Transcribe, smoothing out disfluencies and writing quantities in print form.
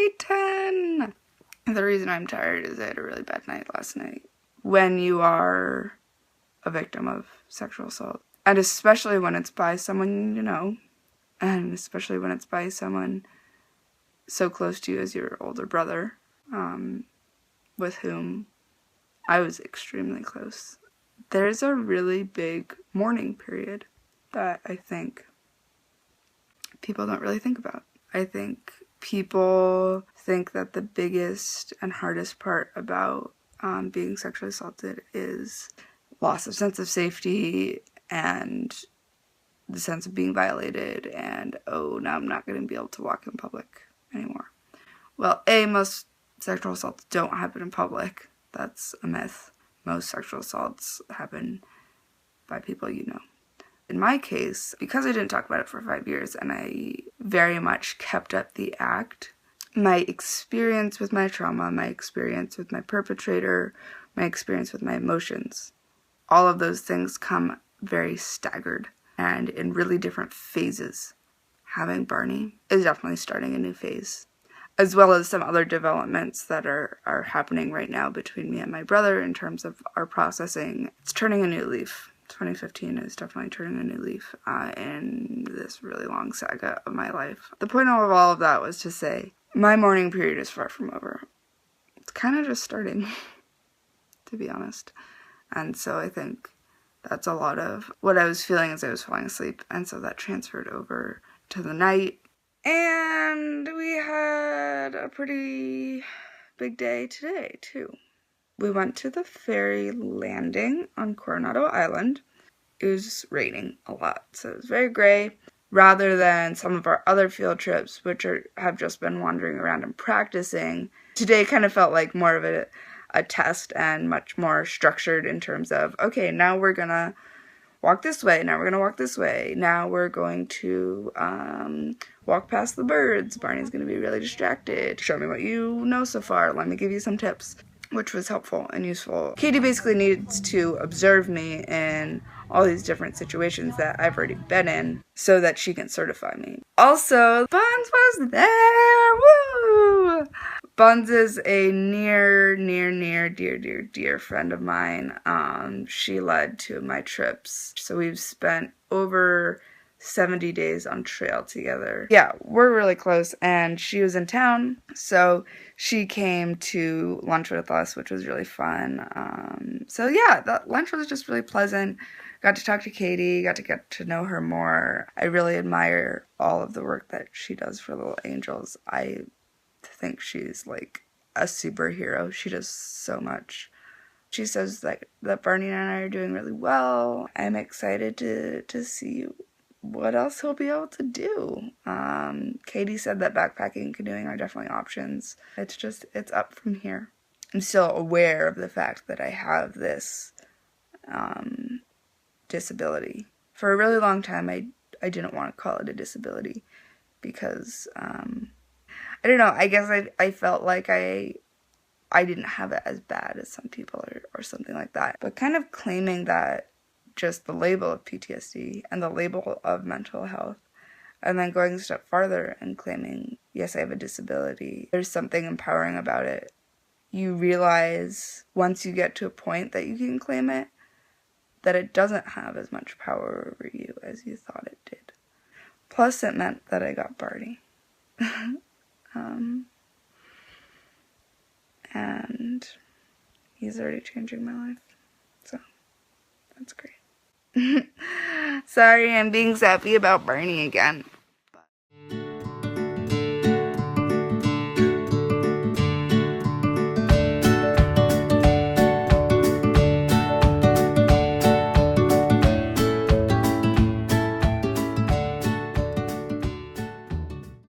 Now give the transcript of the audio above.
Satan! The reason I'm tired is I had a really bad night last night. When you are a victim of sexual assault, and especially when it's by someone you know, and especially when it's by someone so close to you as your older brother, with whom I was extremely close. There's a really big mourning period that I think people don't really think about. I think people think that the biggest and hardest part about being sexually assaulted is loss of sense of safety and the sense of being violated and, oh, now I'm not going to be able to walk in public anymore. Well, most sexual assaults don't happen in public. That's a myth. Most sexual assaults happen by people you know. In my case, because I didn't talk about it for 5 years and I very much kept up the act, my experience with my trauma, my experience with my perpetrator, my experience with my emotions, all of those things come very staggered and in really different phases. Having Barney is definitely starting a new phase, as well as some other developments that are happening right now between me and my brother in terms of our processing. It's turning a new leaf. 2015 is definitely turning a new leaf in this really long saga of my life. The point of all of that was to say, my mourning period is far from over. It's kind of just starting, to be honest. And so I think that's a lot of what I was feeling as I was falling asleep. And so that transferred over to the night. And we had a pretty big day today, too. We went to the ferry landing on Coronado Island. It was raining a lot, so it was very gray. Rather than some of our other field trips, which have just been wandering around and practicing, today kind of felt like more of a test and much more structured in terms of, okay, now we're going to walk this way, now we're going to walk this way, now we're going to walk past the birds. Barney's going to be really distracted. Show me what you know so far. Let me give you some tips, which was helpful and useful. Katie basically needs to observe me in all these different situations that I've already been in so that she can certify me. Also, Buns was there! Woo! Buns is a near, dear friend of mine. She led two of my trips. So we've spent over 70 days on trail together. Yeah, we're really close, and she was in town, so she came to lunch with us, which was really fun. So yeah, that lunch was just really pleasant. Got to talk to Katie, got to get to know her more. I really admire all of the work that she does for Little Angels. I think she's like a superhero. She does so much. She says that Barney and I are doing really well. I'm excited to see what else he'll be able to do. Katie said that backpacking and canoeing are definitely options. It's up from here. I'm still aware of the fact that I have this disability. For a really long time, I didn't want to call it a disability because, I don't know, I guess I felt like I didn't have it as bad as some people or something like that. But kind of claiming that just the label of PTSD and the label of mental health, and then going a step farther and claiming, yes, I have a disability. There's something empowering about it. You realize once you get to a point that you can claim it, that it doesn't have as much power over you as you thought it did. Plus, it meant that I got Barney. And he's already changing my life. So, that's great. Sorry, I'm being sappy about Barney again.